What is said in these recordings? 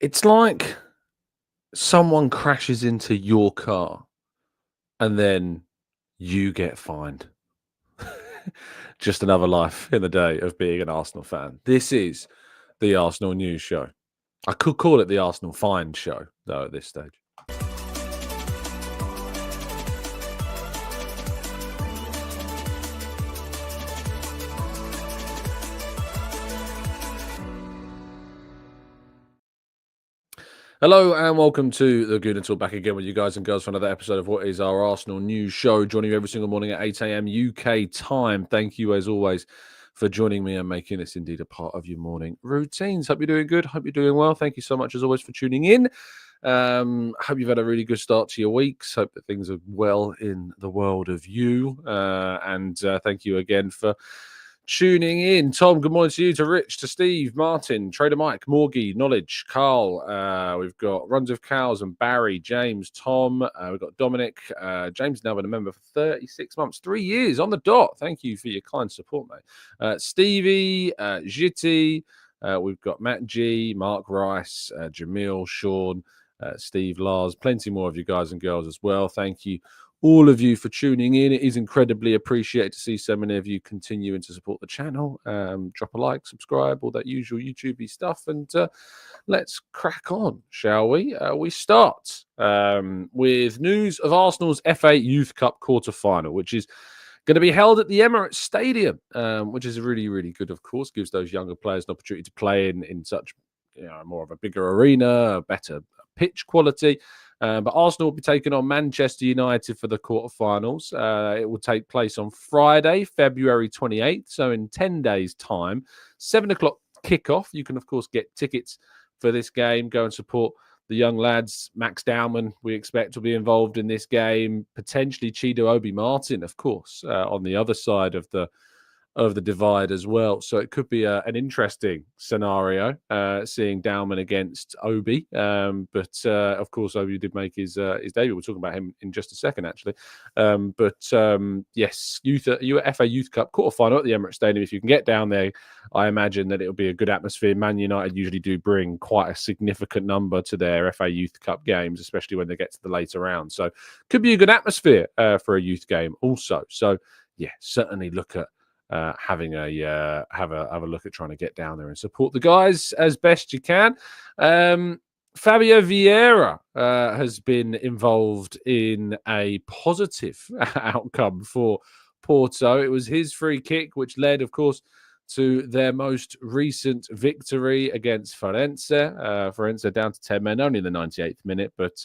It's like someone crashes into your car and then you get fined. Just another life in the day of being an Arsenal fan. This is the Arsenal News Show. I could call it the Arsenal Find Show, though, at this stage. Hello and welcome to the Gooner Talk, back again with you guys and girls for another episode of what is our Arsenal News Show, joining you every single morning at 8 a.m. UK time. Thank you, as always, for joining me and making this indeed a part of your morning routines. Hope you're doing good. Hope you're doing well. Thank you so much, as always, for tuning in. Hope you've had a really good start to your weeks. Hope that things are well in the world of you. And thank you again for tuning in. Tom, good morning to you, to Rich, to Steve, Martin, Trader Mike, Morgie, Knowledge, Carl. We've got Runs of Cows and Barry, James, Tom. We've got Dominic. James now been a member for 36 months, 3 years on the dot. Thank you for your kind support, mate. Stevie, Jitty. We've got Matt G, Mark Rice, Jamil, Sean, Steve, Lars. Plenty more of you guys and girls as well. Thank you, all of you, for tuning in. It is incredibly appreciated to see so many of you continuing to support the channel. Drop a like, subscribe, all that usual YouTube-y stuff, and let's crack on, shall we? We start with news of Arsenal's FA Youth Cup quarter-final, which is going to be held at the Emirates Stadium, which is really, really good, of course. Gives those younger players an opportunity to play in such, more of a bigger arena, a better pitch quality. But Arsenal will be taking on Manchester United for the quarterfinals. It will take place on Friday, February 28th, so in 10 days' time. 7 o'clock kickoff. You can, of course, get tickets for this game. Go and support the young lads. Max Dowman, we expect, will be involved in this game. Potentially Chido Obi-Martin, of course, on the other side of the divide as well. So it could be an interesting scenario, seeing Dowman against Obi. But of course, Obi did make his debut. We'll talk about him in just a second, actually. Yes, FA Youth Cup quarterfinal at the Emirates Stadium. If you can get down there, I imagine that it'll be a good atmosphere. Man United usually do bring quite a significant number to their FA Youth Cup games, especially when they get to the later rounds. So could be a good atmosphere for a youth game also. So yeah, certainly look at having a have a look at trying to get down there and support the guys as best you can. Fabio Vieira has been involved in a positive outcome for Porto. It was his free kick which led, of course, to their most recent victory against Firenze. Firenze down to 10 men, only in the 98th minute, but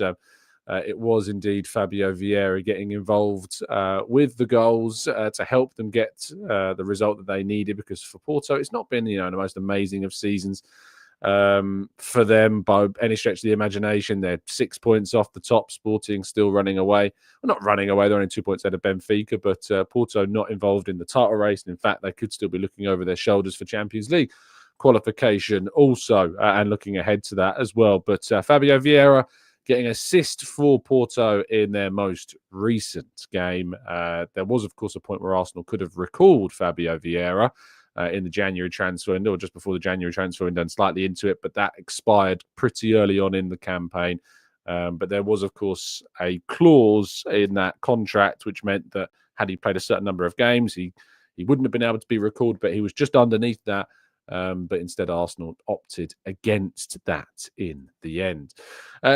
it was indeed Fabio Vieira getting involved with the goals to help them get the result that they needed, because for Porto, it's not been, the most amazing of seasons for them by any stretch of the imagination. They're 6 points off the top. Sporting still running away. Well, not running away. They're only 2 points out of Benfica, but Porto not involved in the title race. And in fact, they could still be looking over their shoulders for Champions League qualification also, and looking ahead to that as well. But Fabio Vieira getting assist for Porto in their most recent game. There was, of course, a point where Arsenal could have recalled Fabio Vieira in the January transfer window, or just before the January transfer window, and slightly into it, but that expired pretty early on in the campaign. But there was, of course, a clause in that contract which meant that had he played a certain number of games, he wouldn't have been able to be recalled, but he was just underneath that. But instead, Arsenal opted against that in the end.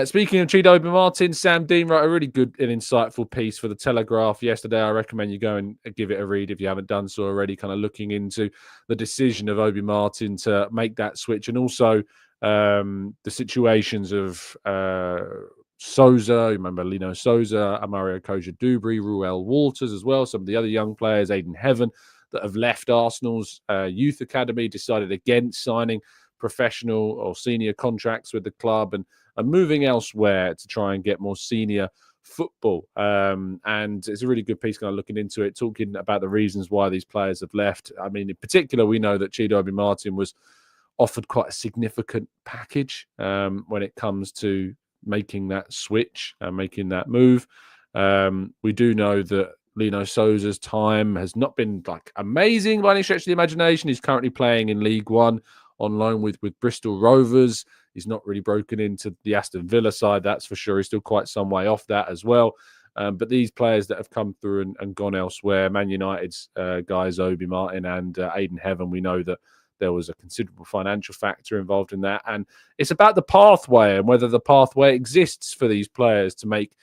Speaking of Chido Obi-Martin, Sam Dean wrote a really good and insightful piece for The Telegraph yesterday. I recommend you go and give it a read if you haven't done so already, kind of looking into the decision of Obi-Martin to make that switch, and also the situations of Souza, remember Lino Souza, Mario Koja-Dubry, Ruel Walters as well, some of the other young players, Aiden Heaven, that have left Arsenal's youth academy, decided against signing professional or senior contracts with the club and moving elsewhere to try and get more senior football. And it's a really good piece kind of looking into it, talking about the reasons why these players have left. I mean, in particular, we know that Chido Obi-Martin was offered quite a significant package when it comes to making that switch and making that move. We do know that Lino Souza's time has not been like amazing by any stretch of the imagination. He's currently playing in League One on loan with Bristol Rovers. He's not really broken into the Aston Villa side, that's for sure. He's still quite some way off that as well. But these players that have come through and gone elsewhere, Man United's guys, Obi-Martin and Aiden Heaven, we know that there was a considerable financial factor involved in that. And it's about the pathway and whether the pathway exists for these players to make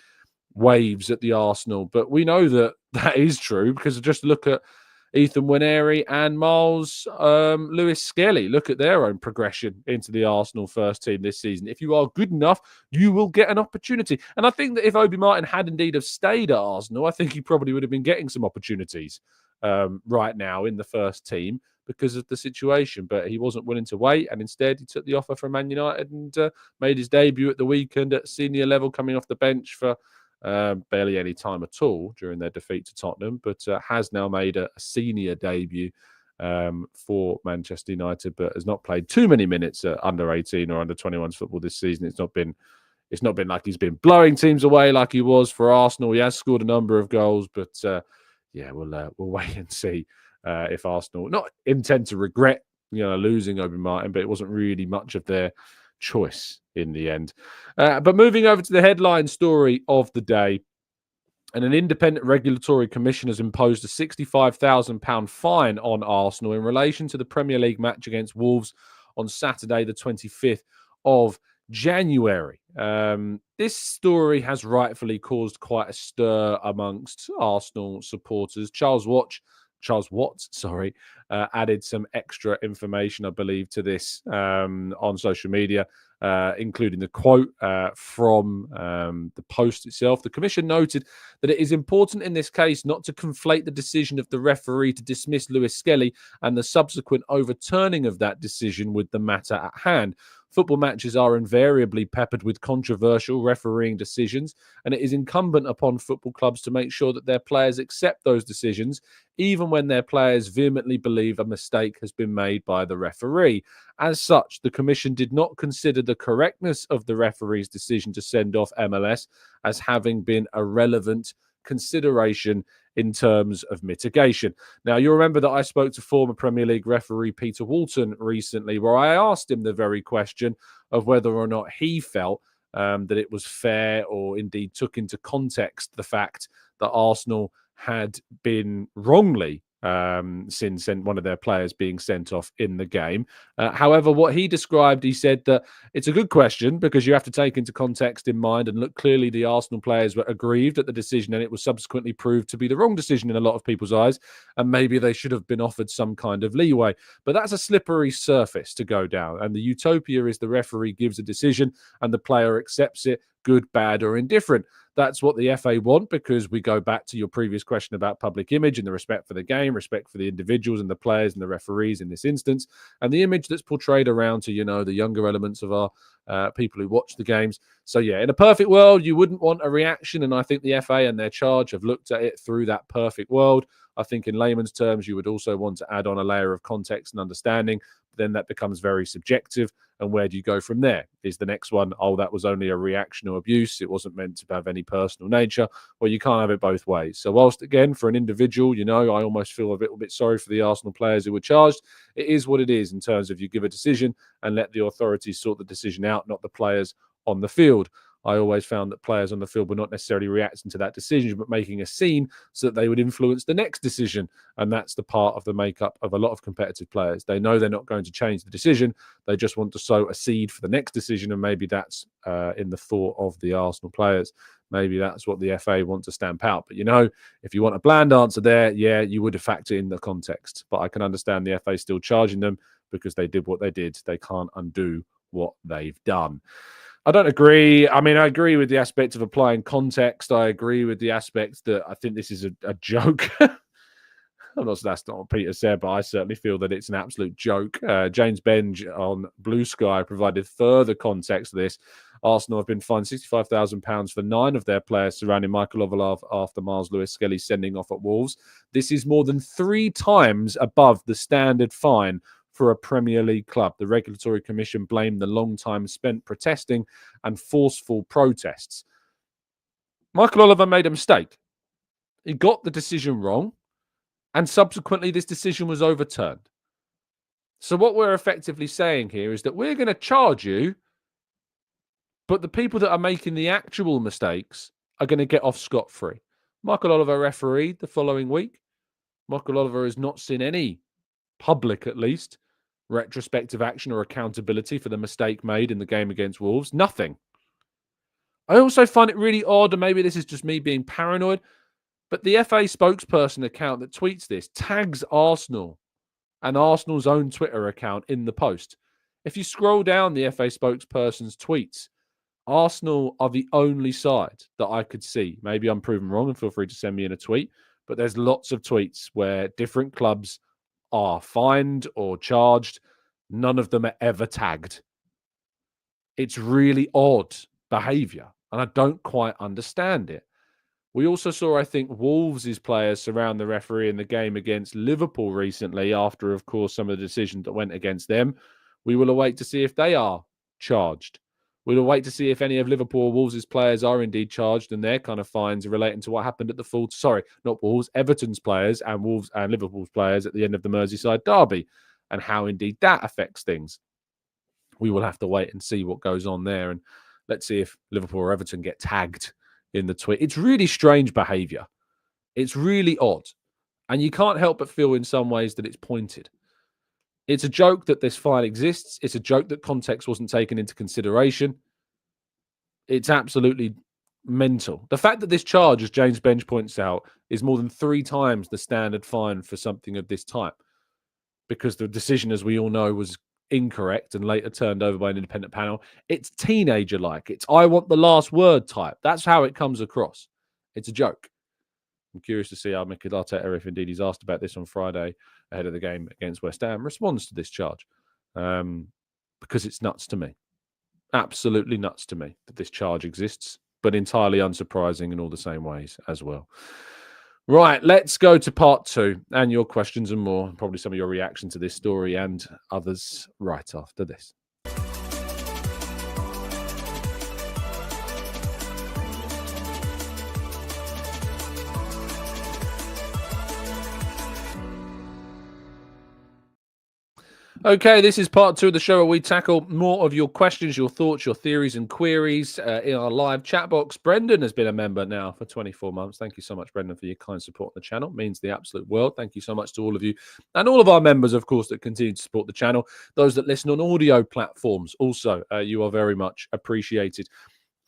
waves at the Arsenal. But we know that that is true because just look at Ethan Nwaneri and Miles Lewis Skelly. Look at their own progression into the Arsenal first team this season. If you are good enough, you will get an opportunity. And I think that if Obi-Martin had indeed have stayed at Arsenal, I think he probably would have been getting some opportunities right now in the first team because of the situation. But he wasn't willing to wait, and instead he took the offer from Man United and made his debut at the weekend at senior level, coming off the bench for barely any time at all during their defeat to Tottenham, but has now made a senior debut for Manchester United, but has not played too many minutes at under 18 or under 21s football this season. It's not been like he's been blowing teams away like he was for Arsenal. He has scored a number of goals, but we'll wait and see if Arsenal not intend to regret losing Obi-Martin, but it wasn't really much of their choice in the end. But moving over to the headline story of the day, and an independent regulatory commission has imposed a £65,000 fine on Arsenal in relation to the Premier League match against Wolves on Saturday, the 25th of January. This story has rightfully caused quite a stir amongst Arsenal supporters. Charles Watts, added some extra information, I believe, to this on social media, including the quote from the post itself. The Commission noted that it is important in this case not to conflate the decision of the referee to dismiss Lewis Skelly and the subsequent overturning of that decision with the matter at hand. Football matches are invariably peppered with controversial refereeing decisions, and it is incumbent upon football clubs to make sure that their players accept those decisions, even when their players vehemently believe a mistake has been made by the referee. As such, the Commission did not consider the correctness of the referee's decision to send off MLS as having been a relevant consideration in terms of mitigation. Now, you'll remember that I spoke to former Premier League referee Peter Walton recently, where I asked him the very question of whether or not he felt that it was fair or indeed took into context the fact that Arsenal had been wrongly since one of their players being sent off in the game. However, what he described, he said that it's a good question because you have to take into context in mind and look, clearly the Arsenal players were aggrieved at the decision and it was subsequently proved to be the wrong decision in a lot of people's eyes, and maybe they should have been offered some kind of leeway. But that's a slippery surface to go down, and the utopia is the referee gives a decision and the player accepts it, good, bad, or indifferent. That's what the FA want, because we go back to your previous question about public image and the respect for the game, respect for the individuals and the players and the referees in this instance, and the image that's portrayed around to, the younger elements of our people who watch the games. So, yeah, in a perfect world, you wouldn't want a reaction, and I think the FA and their charge have looked at it through that perfect world. I think in layman's terms, you would also want to add on a layer of context and understanding. Then that becomes very subjective. And where do you go from there? Is the next one, that was only a reaction or abuse, it wasn't meant to have any personal nature? Well, you can't have it both ways. So whilst, again, for an individual, I almost feel a little bit sorry for the Arsenal players who were charged. It is what it is in terms of you give a decision and let the authorities sort the decision out, not the players on the field. I always found that players on the field were not necessarily reacting to that decision, but making a scene so that they would influence the next decision. And that's the part of the makeup of a lot of competitive players. They know they're not going to change the decision. They just want to sow a seed for the next decision. And maybe that's in the thought of the Arsenal players. Maybe that's what the FA want to stamp out. But, if you want a bland answer there, yeah, you would have factored in the context. But I can understand the FA still charging them because they did what they did. They can't undo what they've done. I don't agree. I mean, I agree with the aspect of applying context. I agree with the aspect that I think this is a joke. I'm not saying that's not what Peter said, but I certainly feel that it's an absolute joke. James Benge on Blue Sky provided further context to this. Arsenal have been fined £65,000 for 9 of their players surrounding Michael Ovalov after Miles Lewis Skelly sending off at Wolves. This is more than 3 times above the standard fine for a Premier League club. The Regulatory Commission blamed the long time spent protesting and forceful protests. Michael Oliver made a mistake. He got the decision wrong, and subsequently this decision was overturned. So what we're effectively saying here is that we're going to charge you, but the people that are making the actual mistakes are going to get off scot-free. Michael Oliver refereed the following week. Michael Oliver has not seen any public, at least, retrospective action or accountability for the mistake made in the game against Wolves. Nothing. I also find it really odd, and maybe this is just me being paranoid, but the FA spokesperson account that tweets this tags Arsenal and Arsenal's own Twitter account in the post. If you scroll down the FA spokesperson's tweets, Arsenal are the only side that I could see. Maybe I'm proven wrong, and feel free to send me in a tweet. But there's lots of tweets where different clubs are fined or charged. None of them are ever tagged. It's really odd behaviour, and I don't quite understand it. We also saw, I think, Wolves' players surround the referee in the game against Liverpool recently after, of course, some of the decisions that went against them. We will await to see if they are charged. We'll wait to see if any of Liverpool or Wolves' players are indeed charged and their kind of fines relating to what happened at the full, sorry, not Wolves, Everton's players and Wolves and Liverpool's players at the end of the Merseyside derby, and how indeed that affects things. We will have to wait and see what goes on there. And let's see if Liverpool or Everton get tagged in the tweet. It's really strange behaviour. It's really odd. And you can't help but feel in some ways that it's pointed. It's a joke that this fine exists. It's a joke that context wasn't taken into consideration. It's absolutely mental. The fact that this charge, as James Bench points out, is more than 3 times the standard fine for something of this type, because the decision, as we all know, was incorrect and later turned over by an independent panel. It's teenager-like. It's I want the last word type. That's how it comes across. It's a joke. I'm curious to see how Mikel Arteta, if indeed he's asked about this on Friday ahead of the game against West Ham, responds to this charge. Because it's nuts to me. Absolutely nuts to me that this charge exists, but entirely unsurprising in all the same ways as well. Right, let's go to part 2 and your questions and more, probably some of your reaction to this story and others right after this. Okay, this is part 2 of the show where we tackle more of your questions, your thoughts, your theories and queries in our live chat box. Brendan has been a member now for 24 months. Thank you so much, Brendan, for your kind support on the channel. It means the absolute world. Thank you so much to all of you and all of our members, of course, that continue to support the channel. Those that listen on audio platforms also, you are very much appreciated.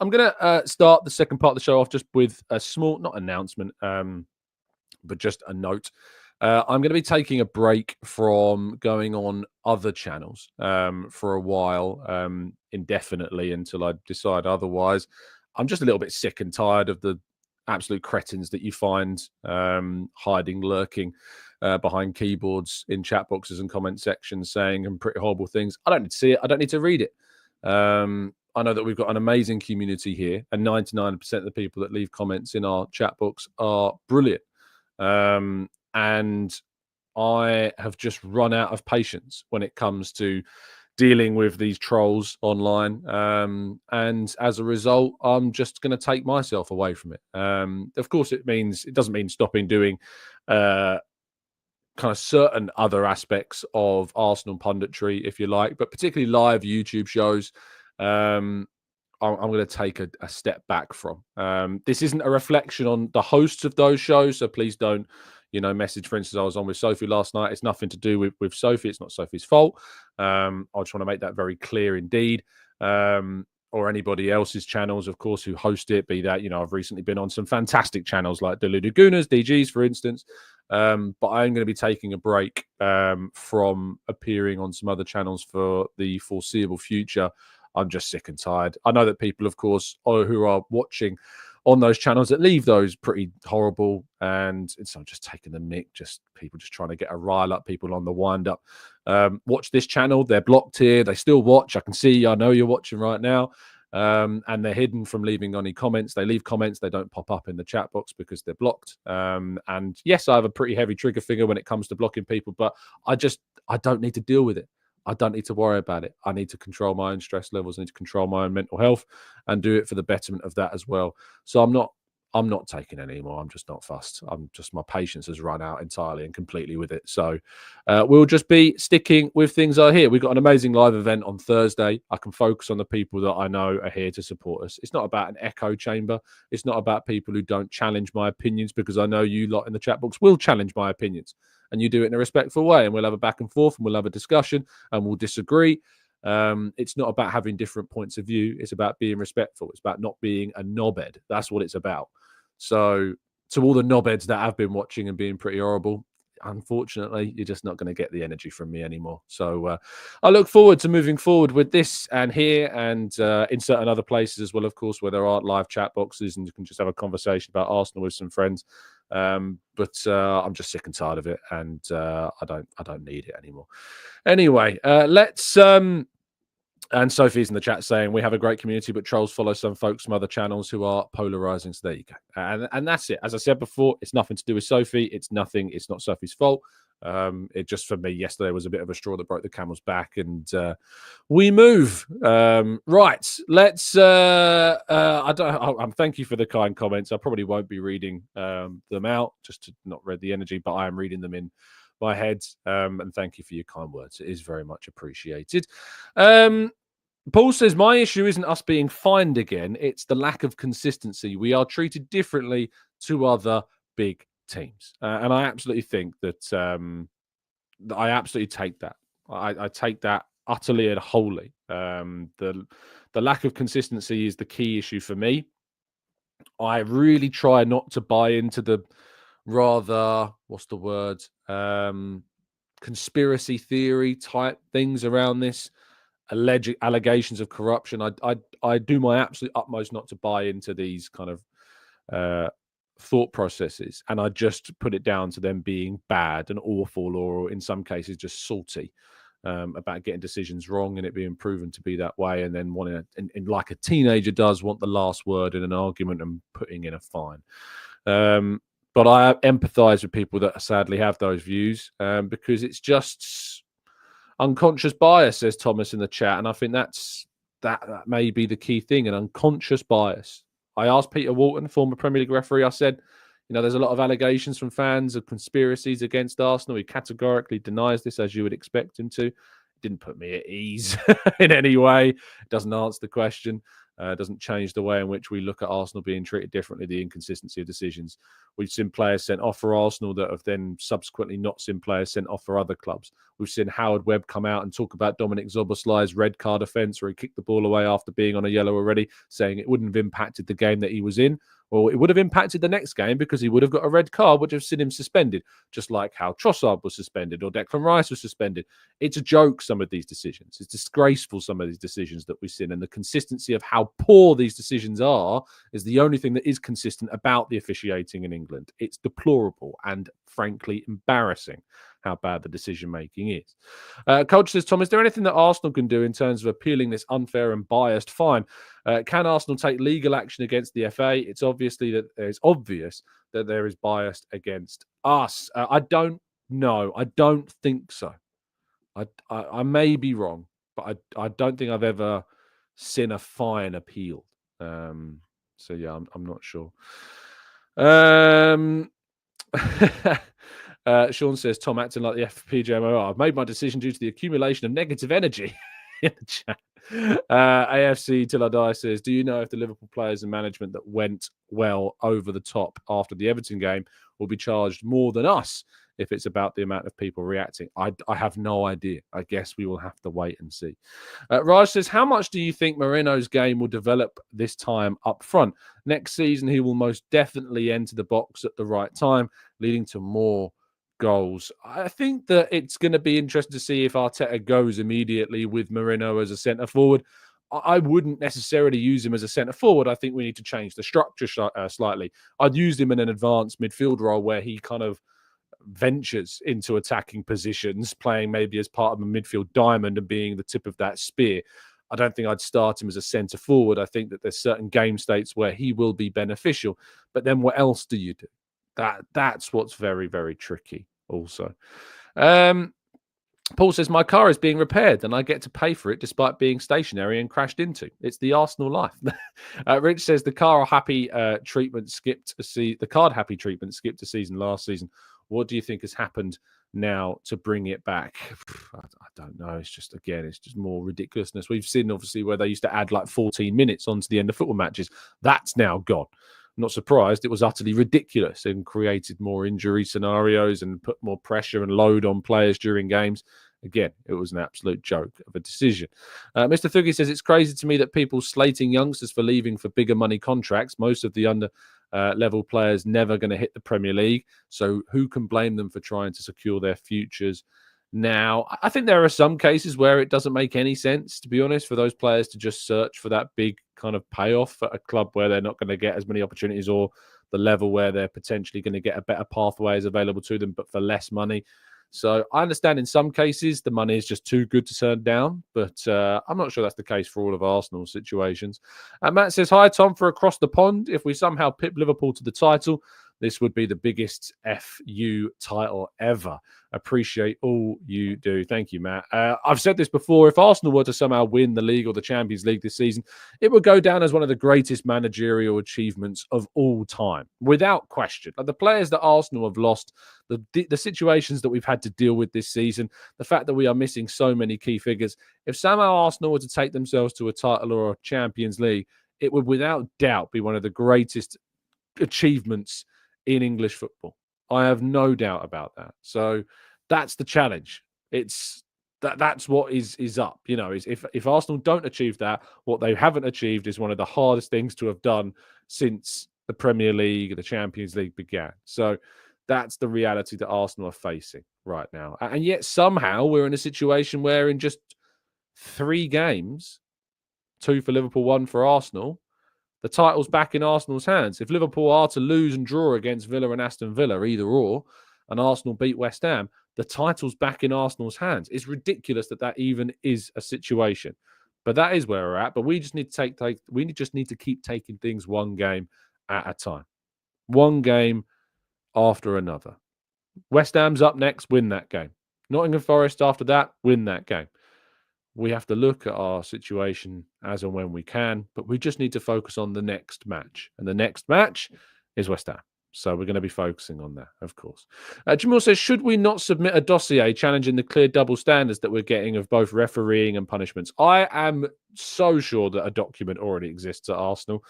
I'm going to start the second part of the show off just with a small, not announcement, but just a note. I'm going to be taking a break from going on other channels for a while, indefinitely, until I decide otherwise. I'm just a little bit sick and tired of the absolute cretins that you find hiding, lurking behind keyboards in chat boxes and comment sections saying pretty horrible things. I don't need to see it. I don't need to read it. I know that we've got an amazing community here, and 99% of the people that leave comments in our chat box are brilliant. And I have just run out of patience when it comes to dealing with these trolls online. And as a result, I'm just going to take myself away from it. Of course, it doesn't mean stopping doing kind of certain other aspects of Arsenal punditry, if you like, but particularly live YouTube shows. I'm going to take a step back from. This isn't a reflection on the hosts of those shows, so please don't, message. For instance, I was on with Sophie last night. It's nothing to do with Sophie. It's not Sophie's fault. I just want to make that very clear indeed. Or anybody else's channels, of course, who host it, be that, I've recently been on some fantastic channels like Deluded Gooners, DGs, for instance. But I'm going to be taking a break from appearing on some other channels for the foreseeable future. I'm just sick and tired. I know that people, of course, who are watching on those channels that leave those pretty horrible, and so I'm just taking the mick, just people just trying to get a rile up, people on the wind up. Watch this channel. They're blocked here. They still watch. I can see, I know you're watching right now. And they're hidden from leaving any comments. They leave comments. They don't pop up in the chat box because they're blocked. And yes, I have a pretty heavy trigger finger when it comes to blocking people, but I don't need to deal with it. I don't need to worry about it. I need to control my own stress levels. I need to control my own mental health and do it for the betterment of that as well. So I'm not I'm not taking any more. I'm just not fussed. My patience has run out entirely and completely with it. So we'll just be sticking with things I hear. We've got an amazing live event on Thursday. I can focus on the people that I know are here to support us. It's not about an echo chamber. It's not about people who don't challenge my opinions, because I know you lot in the chat box will challenge my opinions, and you do it in a respectful way, and we'll have a back and forth, and we'll have a discussion, and we'll disagree. It's not about having different points of view. It's about being respectful. It's about not being a knobhead. That's what it's about. So to all the knobheads that have been watching and being pretty horrible, unfortunately, you're just not going to get the energy from me anymore. So I look forward to moving forward with this and here and in certain other places as well, of course, where there are live chat boxes and you can just have a conversation about Arsenal with some friends. But I'm just sick and tired of it, and I don't need it anymore. Anyway, let's. And Sophie's in the chat saying we have a great community, but trolls follow some folks from other channels who are polarizing. So there you go. And that's it. As I said before, it's nothing to do with Sophie. It's not Sophie's fault. It just, for me, yesterday was a bit of a straw that broke the camel's back, and we move. Right. Let's. Thank you for the kind comments. I probably won't be reading them out, just to not read the energy, but I am reading them in my head. And thank you for your kind words. It is very much appreciated. Paul says, my issue isn't us being fined again. It's the lack of consistency. We are treated differently to other big teams. And I absolutely think that I absolutely take that. I take that utterly and wholly. The lack of consistency is the key issue for me. I really try not to buy into the rather, what's the word? Conspiracy theory type things around this. Alleged allegations of corruption. I do my absolute utmost not to buy into these kind of thought processes, and I just put it down to them being bad and awful, or in some cases just salty about getting decisions wrong and it being proven to be that way, and then wanting, like a teenager does, want the last word in an argument and putting in a fine. But I empathize with people that sadly have those views because it's just unconscious bias, says Thomas in the chat, and I think that may be the key thing, an unconscious bias. I asked Peter Walton, former Premier League referee, I said, there's a lot of allegations from fans of conspiracies against Arsenal. He categorically denies this, as you would expect him to. It didn't put me at ease in any way. It doesn't answer the question. Doesn't change the way in which we look at Arsenal being treated differently, the inconsistency of decisions. We've seen players sent off for Arsenal that have then subsequently not seen players sent off for other clubs. We've seen Howard Webb come out and talk about Dominic Szoboszlai's red card offence, where he kicked the ball away after being on a yellow already, saying it wouldn't have impacted the game that he was in. Well, it would have impacted the next game because he would have got a red card, which would have seen him suspended, just like how Trossard was suspended or Declan Rice was suspended. It's a joke, some of these decisions. It's disgraceful, some of these decisions that we've seen. And the consistency of how poor these decisions are is the only thing that is consistent about the officiating in England. It's deplorable and, frankly, embarrassing how bad the decision-making is. Coach says, Tom, is there anything that Arsenal can do in terms of appealing this unfair and biased fine? Can Arsenal take legal action against the FA? It's obvious that there is bias against us. I don't know. I don't think so. I may be wrong, but I don't think I've ever seen a fine appealed. So, yeah, I'm not sure. Sean says, Tom, acting like the FPGMOR. I've made my decision due to the accumulation of negative energy in the chat. AFC Till I Die says, do you know if the Liverpool players and management that went well over the top after the Everton game will be charged more than us if it's about the amount of people reacting? I have no idea. I guess we will have to wait and see. Raj says, how much do you think Moreno's game will develop this time up front? Next season, he will most definitely enter the box at the right time, leading to more goals. I think that it's going to be interesting to see if Arteta goes immediately with Moreno as a centre forward. I wouldn't necessarily use him as a centre forward. I think we need to change the structure slightly. I'd use him in an advanced midfield role where he kind of ventures into attacking positions, playing maybe as part of a midfield diamond and being the tip of that spear. I don't think I'd start him as a centre forward. I think that there's certain game states where he will be beneficial. But then what else do you do? That's what's very, very tricky also. Paul says, my car is being repaired and I get to pay for it despite being stationary and crashed into. It's the Arsenal life. Rich says, the car happy treatment skipped the card happy treatment skipped a season last season. What do you think has happened now to bring it back? I don't know. It's just more ridiculousness. We've seen obviously where they used to add like 14 minutes onto the end of football matches. That's now gone. Not surprised. It was utterly ridiculous and created more injury scenarios and put more pressure and load on players during games. Again, it was an absolute joke of a decision. Mr. Thugi says, it's crazy to me that people slating youngsters for leaving for bigger money contracts. Most of the under level players never going to hit the Premier League. So who can blame them for trying to secure their futures? Now, I think there are some cases where it doesn't make any sense, to be honest, for those players to just search for that big kind of payoff at a club where they're not going to get as many opportunities, or the level where they're potentially going to get a better pathways available to them, but for less money. So I understand in some cases the money is just too good to turn down, but I'm not sure that's the case for all of Arsenal's situations. Matt says, hi, Tom, for across the pond. If we somehow pip Liverpool to the title, this would be the biggest FU title ever. Appreciate all you do. Thank you, Matt. I've said this before. If Arsenal were to somehow win the league or the Champions League this season, it would go down as one of the greatest managerial achievements of all time, without question. Like the players that Arsenal have lost, the situations that we've had to deal with this season, the fact that we are missing so many key figures. If somehow Arsenal were to take themselves to a title or a Champions League, it would without doubt be one of the greatest achievements in English football. I have no doubt about that. So that's the challenge. That's what is up. You know, is if Arsenal don't achieve that, what they haven't achieved is one of the hardest things to have done since the Premier League, the Champions League began. So that's the reality that Arsenal are facing right now. And yet somehow we're in a situation where in just 3 games, 2 for Liverpool, 1 for Arsenal, the title's back in Arsenal's hands. If Liverpool are to lose and draw against Villa and Aston Villa, either or, and Arsenal beat West Ham, the title's back in Arsenal's hands. It's ridiculous that even is a situation. But that is where we're at. But we just need to keep taking things one game at a time. One game after another. West Ham's up next, win that game. Nottingham Forest after that, win that game. We have to look at our situation as and when we can, but we just need to focus on the next match. And the next match is West Ham. So we're going to be focusing on that, of course. Jamil says, should we not submit a dossier challenging the clear double standards that we're getting of both refereeing and punishments? I am so sure that a document already exists at Arsenal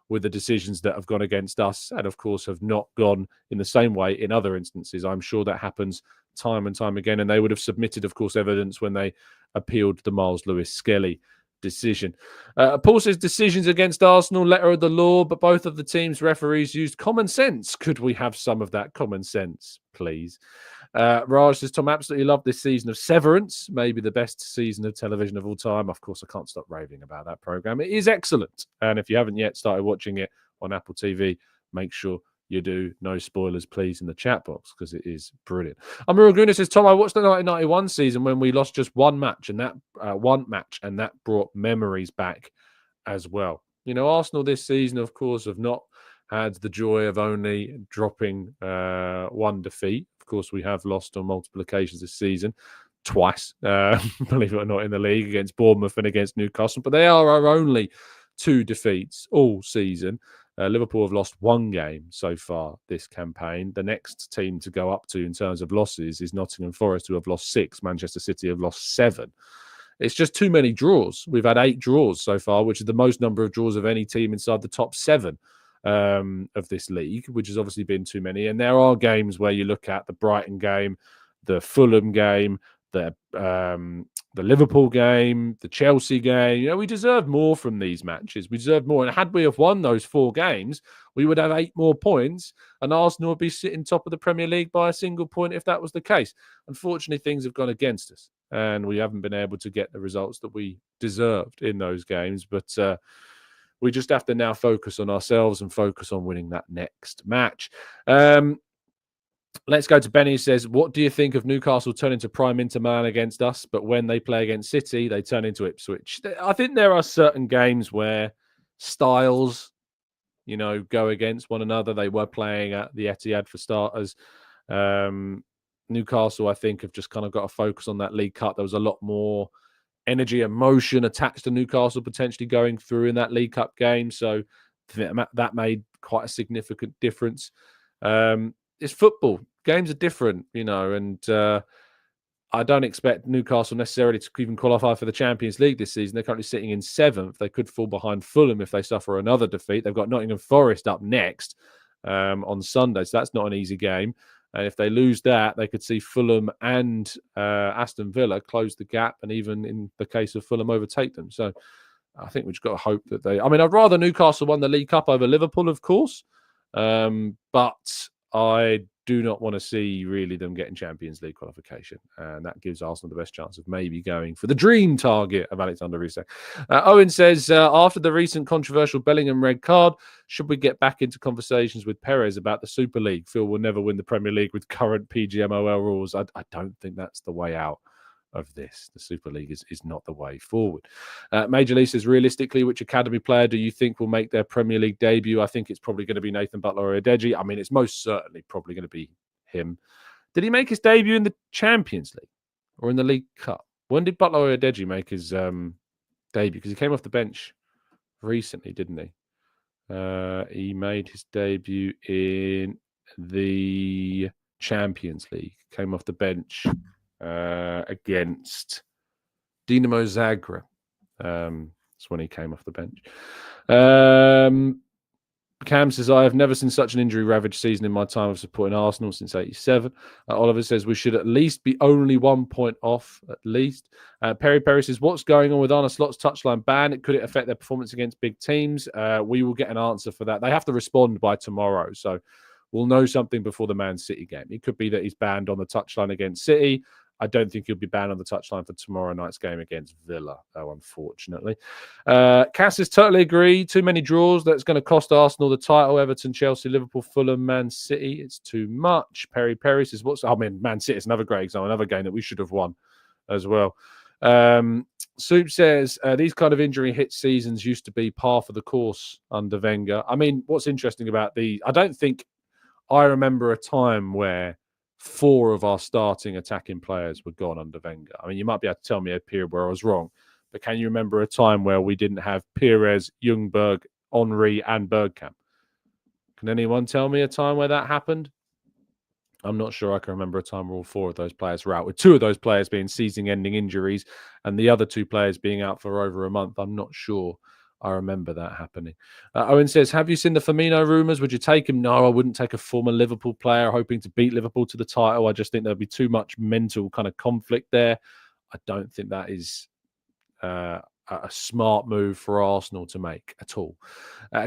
with the decisions that have gone against us and, of course, have not gone in the same way in other instances. I'm sure that happens time and time again. And they would have submitted, of course, evidence when they appealed the Miles Lewis-Skelly decision. Paul says, decisions against Arsenal, letter of the law, but both of the team's referees used common sense. Could we have some of that common sense, please? Raj says, Tom, absolutely love this season of Severance, maybe the best season of television of all time. Of course, I can't stop raving about that program. It is excellent. And if you haven't yet started watching it on Apple TV, make sure you do. No spoilers, please, in the chat box, because it is brilliant. Gooner says, Tom, I watched the 1991 season when we lost just one match, and that brought memories back as well. You know, Arsenal this season, of course, have not had the joy of only dropping one defeat. Of course, we have lost on multiple occasions this season, twice, believe it or not, in the league, against Bournemouth and against Newcastle. But they are our only 2 defeats all season. Liverpool have lost 1 game so far this campaign. The next team to go up to in terms of losses is Nottingham Forest, who have lost 6. Manchester City have lost 7. It's just too many draws. We've had 8 draws so far, which is the most number of draws of any team inside the top 7 of this league, which has obviously been too many. And there are games where you look at the Brighton game, the Fulham game, the Liverpool game, the Chelsea game. You know, we deserve more from these matches. We deserve more. And had we have won those 4 games, we would have 8 more points, and Arsenal would be sitting top of the Premier League by a single point if that was the case. Unfortunately, things have gone against us, and we haven't been able to get the results that we deserved in those games. But we just have to now focus on ourselves and focus on winning that next match. Let's go to Benny, who says, what do you think of Newcastle turning to prime Inter Milan against us, but when they play against City, they turn into Ipswich? I think there are certain games where styles, you know, go against one another. They were playing at the Etihad for starters. Newcastle, I think, have just kind of got to focus on that League Cup. There was a lot more energy, emotion attached to Newcastle potentially going through in that League Cup game. So that made quite a significant difference. It's football. Games are different, and I don't expect Newcastle necessarily to even qualify for the Champions League this season. They're currently sitting in 7th. They could fall behind Fulham if they suffer another defeat. They've got Nottingham Forest up next on Sunday, so that's not an easy game. And if they lose that, they could see Fulham and Aston Villa close the gap, and even in the case of Fulham, overtake them. So I think we've just got to hope that I'd rather Newcastle won the League Cup over Liverpool, of course. But I do not want to see really them getting Champions League qualification. And that gives Arsenal the best chance of maybe going for the dream target of Alexander Isak. Owen says, after the recent controversial Bellingham red card, should we get back into conversations with Perez about the Super League? Phil will never win the Premier League with current PGMOL rules. I don't think that's the way out of this. The Super League is not the way forward. Major Lee says, realistically, which academy player do you think will make their Premier League debut? I think it's probably going to be Nathan Butler-Odeji. I mean, it's most certainly probably going to be him. Did he make his debut in the Champions League or in the League Cup? When did Butler-Odeji make his debut? Because he came off the bench recently, didn't he? He made his debut in the Champions League. Came off the bench against Dinamo Zagreb. That's when he came off the bench. Cam says, I have never seen such an injury-ravaged season in my time of supporting Arsenal since '87. Oliver says, we should at least be only 1 point off, at least. Perry says, what's going on with Arne Slot's touchline ban? Could it affect their performance against big teams? We will get an answer for that. They have to respond by tomorrow, so we'll know something before the Man City game. It could be that he's banned on the touchline against City. I don't think he'll be banned on the touchline for tomorrow night's game against Villa, though, unfortunately. Cass says, totally agree. Too many draws. That's going to cost Arsenal the title. Everton, Chelsea, Liverpool, Fulham, Man City. It's too much. Perry says, Man City is another great example, another game that we should have won as well. Soup says, these kind of injury hit seasons used to be par for the course under Wenger. I mean, what's interesting about I don't think I remember a time where 4 of our starting attacking players were gone under Wenger. I mean, you might be able to tell me a period where I was wrong, but can you remember a time where we didn't have Pires, Ljungberg, Henry, and Bergkamp? Can anyone tell me a time where that happened? I'm not sure I can remember a time where all 4 of those players were out, with 2 of those players being season-ending injuries and the other 2 players being out for over a month. I'm not sure I remember that happening. Owen says, have you seen the Firmino rumours? Would you take him? No, I wouldn't take a former Liverpool player hoping to beat Liverpool to the title. I just think there'd be too much mental kind of conflict there. I don't think that is a smart move for Arsenal to make at all.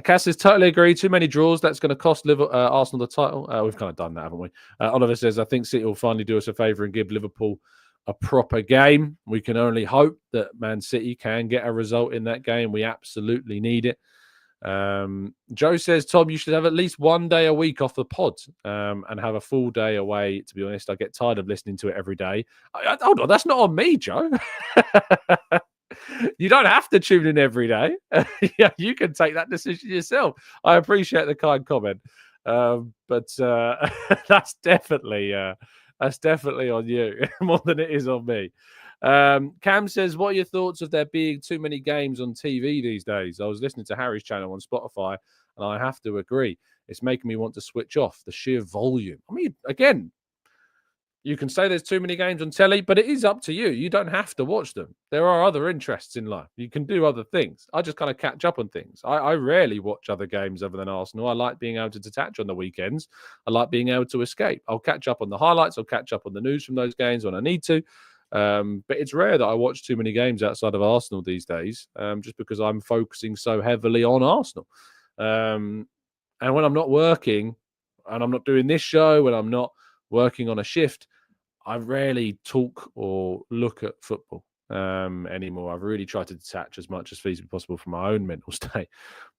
Cass says, totally agree. Too many draws. That's going to cost Arsenal the title. We've kind of done that, haven't we? Oliver says, I think City will finally do us a favour and give Liverpool a proper game. We can only hope that Man City can get a result in that game. We absolutely need it. Joe says, Tom, you should have at least 1 day a week off the pod and have a full day away. To be honest, I get tired of listening to it every day. Hold on, that's not on me, Joe. You don't have to tune in every day. Yeah, you can take that decision yourself. I appreciate the kind comment, but that's definitely on you more than it is on me. Cam says, what are your thoughts of there being too many games on TV these days? I was listening to Harry's channel on Spotify, and I have to agree. It's making me want to switch off the sheer volume. I mean, again, you can say there's too many games on telly, but it is up to you. You don't have to watch them. There are other interests in life. You can do other things. I just kind of catch up on things. I rarely watch other games other than Arsenal. I like being able to detach on the weekends. I like being able to escape. I'll catch up on the highlights. I'll catch up on the news from those games when I need to. But it's rare that I watch too many games outside of Arsenal these days, just because I'm focusing so heavily on Arsenal. And when I'm not working and I'm not doing this show, when I'm not working on a shift, I rarely talk or look at football anymore. I've really tried to detach as much as feasibly possible from my own mental state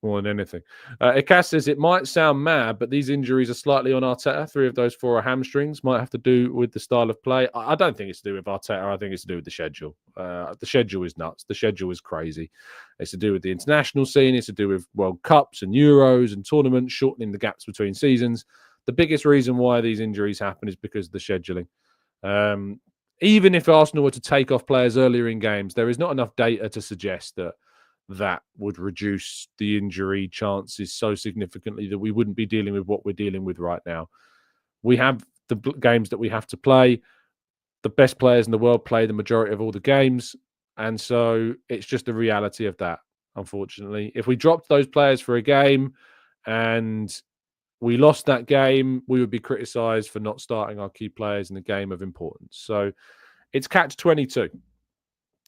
more than anything. Ikas says, it might sound mad, but these injuries are slightly on Arteta. 3 of those 4 are hamstrings. Might have to do with the style of play. I don't think it's to do with Arteta. I think it's to do with the schedule. The schedule is nuts. The schedule is crazy. It's to do with the international scene. It's to do with World Cups and Euros and tournaments, shortening the gaps between seasons. The biggest reason why these injuries happen is because of the scheduling. Even if Arsenal were to take off players earlier in games, there is not enough data to suggest that that would reduce the injury chances so significantly that we wouldn't be dealing with what we're dealing with right now. We have the games that we have to play. The best players in the world play the majority of all the games. And so it's just the reality of that, unfortunately. If we dropped those players for a game and we lost that game, we would be criticised for not starting our key players in a game of importance. So it's catch-22.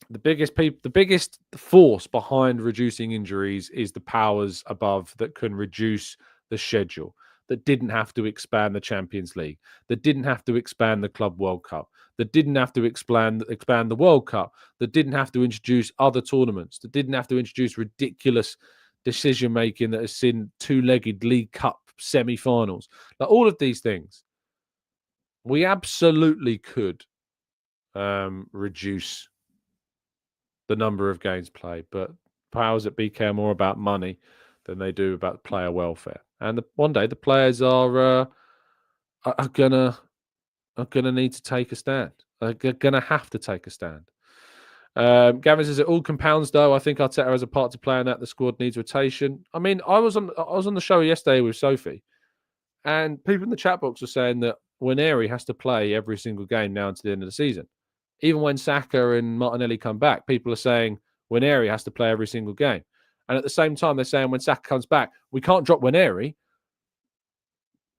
The biggest force behind reducing injuries is the powers above that can reduce the schedule, that didn't have to expand the Champions League, that didn't have to expand the Club World Cup, that didn't have to expand the World Cup, that didn't have to introduce other tournaments, that didn't have to introduce ridiculous decision making that has seen two-legged League Cup semi-finals. Like all of these things, we absolutely could reduce the number of games played, but powers that be care more about money than they do about player welfare. And one day the players are gonna need to take a stand. They're gonna have to take a stand. Gavin says it all compounds though. I think Arteta has a part to play in that. The squad needs rotation. I mean, I was on the show yesterday with Sophie, and people in the chat box were saying that Waneri has to play every single game now until the end of the season. Even when Saka and Martinelli come back, people are saying Waneri has to play every single game. And at the same time, they're saying when Saka comes back, we can't drop Waneri.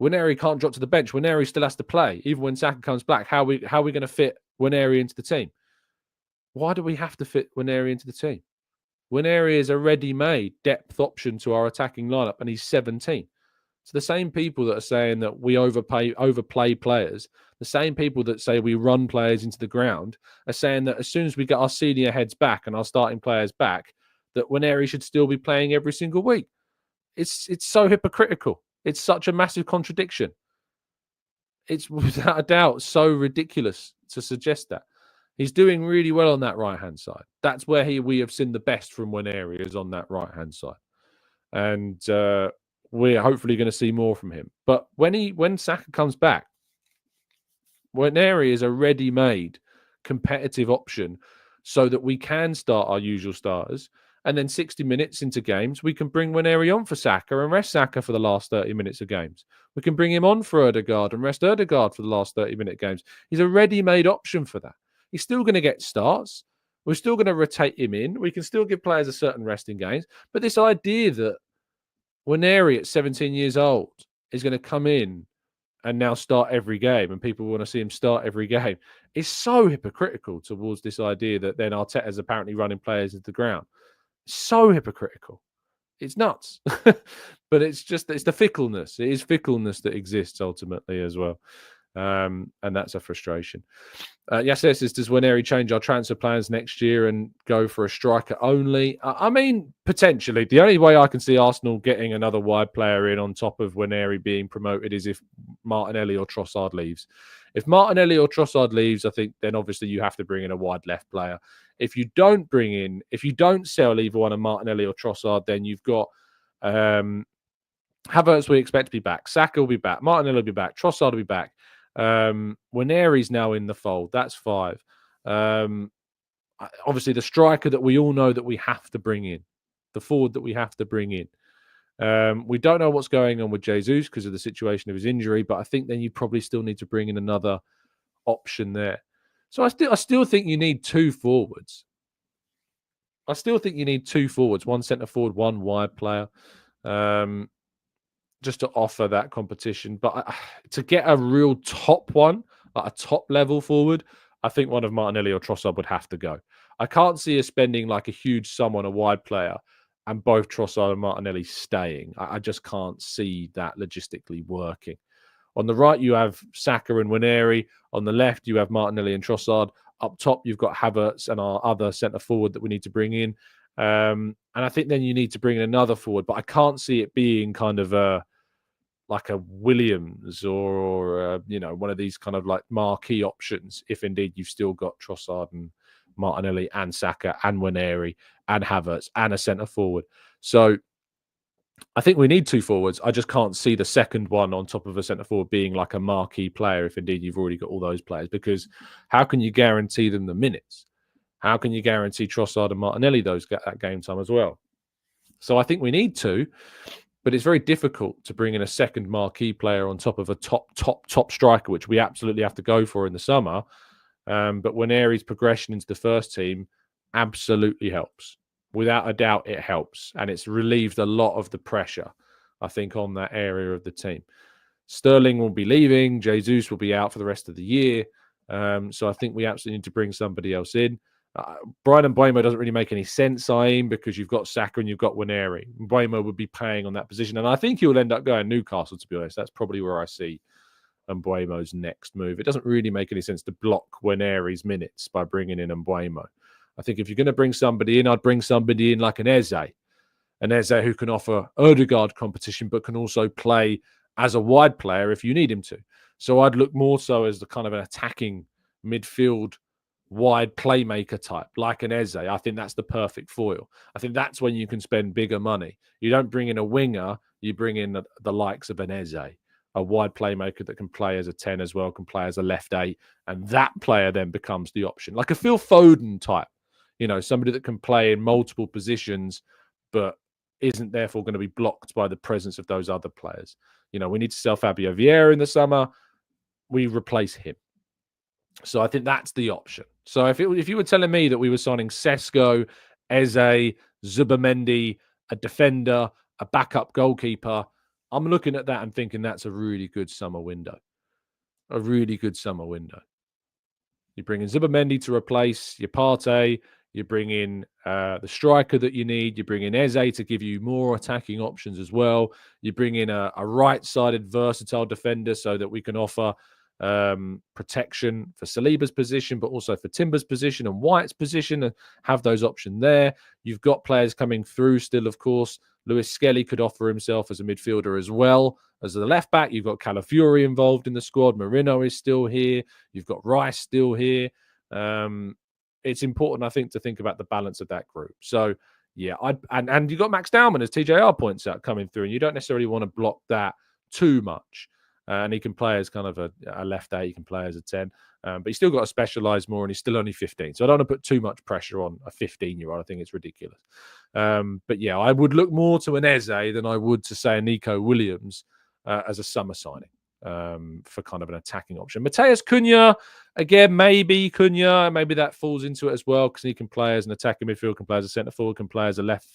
Waneri can't drop to the bench. Waneri still has to play. Even when Saka comes back, how are we going to fit Waneri into the team? Why do we have to fit Waneri into the team? Waneri is a ready-made depth option to our attacking lineup, and he's 17. So the same people that are saying that we overplay players, the same people that say we run players into the ground, are saying that as soon as we get our senior heads back and our starting players back, that Waneri should still be playing every single week. It's so hypocritical. It's such a massive contradiction. It's without a doubt so ridiculous to suggest that. He's doing really well on that right-hand side. That's where we have seen the best from Waneri, is on that right-hand side. And we're hopefully going to see more from him. But when Saka comes back, Waneri is a ready-made competitive option so that we can start our usual starters. And then 60 minutes into games, we can bring Waneri on for Saka and rest Saka for the last 30 minutes of games. We can bring him on for Ødegaard and rest Ødegaard for the last 30-minute games. He's a ready-made option for that. He's still going to get starts. We're still going to rotate him in. We can still give players a certain rest in games. But this idea that Waneri at 17 years old is going to come in and now start every game and people want to see him start every game is so hypocritical towards this idea that then Arteta's apparently running players into the ground. So hypocritical. It's nuts. But it's the fickleness. It is fickleness that exists ultimately as well. And that's a frustration. Yes, does Waneri change our transfer plans next year and go for a striker only? I mean, potentially. The only way I can see Arsenal getting another wide player in on top of Waneri being promoted is if Martinelli or Trossard leaves. If Martinelli or Trossard leaves, I think then obviously you have to bring in a wide left player. If you don't sell either one of Martinelli or Trossard, then you've got Havertz we expect to be back. Saka will be back. Martinelli will be back. Trossard will be back. Waneri's now in the fold. That's 5. Obviously, the striker that we all know that we have to bring in, the forward that we have to bring in. We don't know what's going on with Jesus because of the situation of his injury, but I think then you probably still need to bring in another option there. So I still think you need 2 forwards. I still think you need 2 forwards, 1 centre forward, 1 wide player. Just to offer that competition. But to get a real top one, like a top level forward, I think one of Martinelli or Trossard would have to go. I can't see us spending like a huge sum on a wide player and both Trossard and Martinelli staying. I just can't see that logistically working. On the right, you have Saka and Waneri. On the left, you have Martinelli and Trossard. Up top, you've got Havertz and our other centre forward that we need to bring in. And I think then you need to bring in another forward, but I can't see it being kind of like a Williams or one of these kind of like marquee options, if indeed you've still got Trossard and Martinelli and Saka and Waneri and Havertz and a centre forward. So I think we need 2 forwards. I just can't see the second one on top of a centre forward being like a marquee player if indeed you've already got all those players, because how can you guarantee them the minutes? How can you guarantee Trossard and Martinelli that game time as well? So I think we need 2, but it's very difficult to bring in a second marquee player on top of a top striker, which we absolutely have to go for in the summer. But Nwaneri's progression into the first team absolutely helps. Without a doubt, it helps. And it's relieved a lot of the pressure, I think, on that area of the team. Sterling will be leaving. Jesus will be out for the rest of the year. So I think we absolutely need to bring somebody else in. Brian Mbeumo doesn't really make any sense, because you've got Saka and you've got Nwaneri. Mbeumo would be playing on that position. And I think he'll end up going Newcastle, to be honest. That's probably where I see Mbeumo's next move. It doesn't really make any sense to block Nwaneri's minutes by bringing in Mbeumo. I think if you're going to bring somebody in, I'd bring somebody in like an Eze who can offer Odegaard competition, but can also play as a wide player if you need him to. So I'd look more so as the kind of an attacking midfield wide playmaker type, like an Eze. I think that's the perfect foil. I think that's when you can spend bigger money. You don't bring in a winger, you bring in the likes of an Eze, a wide playmaker that can play as a 10 as well, can play as a left 8, and that player then becomes the option. Like a Phil Foden type, somebody that can play in multiple positions, but isn't therefore going to be blocked by the presence of those other players. We need to sell Fabio Vieira in the summer. We replace him. So I think that's the option. So if you were telling me that we were signing Sesko, Eze, Zubimendi, a defender, a backup goalkeeper, I'm looking at that and thinking that's a really good summer window. A really good summer window. You bring in Zubimendi to replace your Partey. You bring in the striker that you need. You bring in Eze to give you more attacking options as well. You bring in a right-sided versatile defender so that we can offer protection for Saliba's position, but also for Timber's position and White's position, and have those options there. You've got players coming through still, of course. Lewis Skelly could offer himself as a midfielder as well as the left back. You've got Calafiori involved in the squad. Marino is still here. You've got Rice still here. It's important, I think, to think about the balance of that group. So, yeah, and you've got Max Dowman, as TJR points out, coming through, and you don't necessarily want to block that too much. And he can play as kind of a left 8, he can play as a 10. But he's still got to specialise more, and he's still only 15. So I don't want to put too much pressure on a 15-year-old. I think it's ridiculous. But yeah, I would look more to an Eze than I would to, say, a Nico Williams as a summer signing for kind of an attacking option. Mateus Cunha, again, maybe that falls into it as well, because he can play as an attacking midfield, can play as a centre forward, can play as a left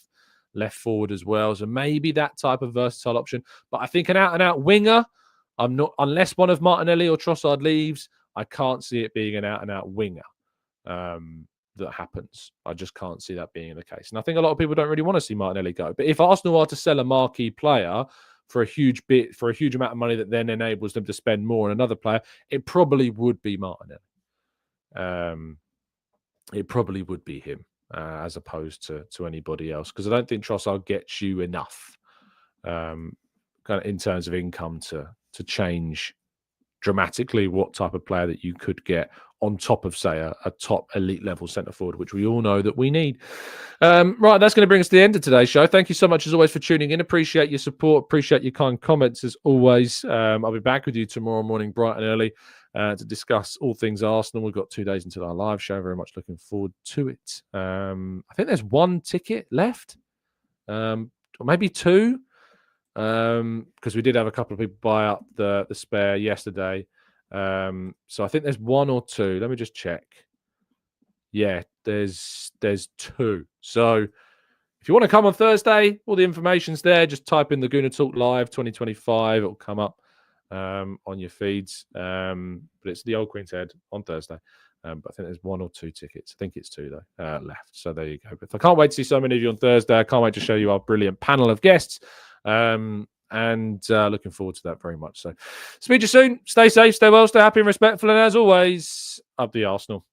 forward as well. So maybe that type of versatile option. But I think an out-and-out winger, I'm not, unless one of Martinelli or Trossard leaves, I can't see it being an out-and-out winger that happens. I just can't see that being the case. And I think a lot of people don't really want to see Martinelli go. But if Arsenal are to sell a marquee player for a huge amount of money that then enables them to spend more on another player, it probably would be Martinelli. It probably would be him as opposed to anybody else, because I don't think Trossard gets you enough kind of in terms of income to change dramatically what type of player that you could get on top of, say, a top elite level centre forward, which we all know that we need. Right, that's going to bring us to the end of today's show. Thank you so much as always for tuning in. Appreciate your support, appreciate your kind comments as always. I'll be back with you tomorrow morning bright and early to discuss all things Arsenal. We've got 2 days until our live show. Very much looking forward to it. I think there's 1 ticket left, or maybe 2. Because we did have a couple of people buy up the spare yesterday. So I think there's 1 or 2. Let me just check. Yeah, there's 2. So if you want to come on Thursday, all the information's there. Just type in the Gooner Talk Live 2025. It'll come up on your feeds. But it's the Old Queen's Head on Thursday. But I think there's 1 or 2 tickets. I think it's 2 though left. So there you go. But I can't wait to see so many of you on Thursday. I can't wait to show you our brilliant panel of guests. And looking forward to that very much. So speak to you soon. Stay safe, stay well, stay happy and respectful. And as always, up the Arsenal.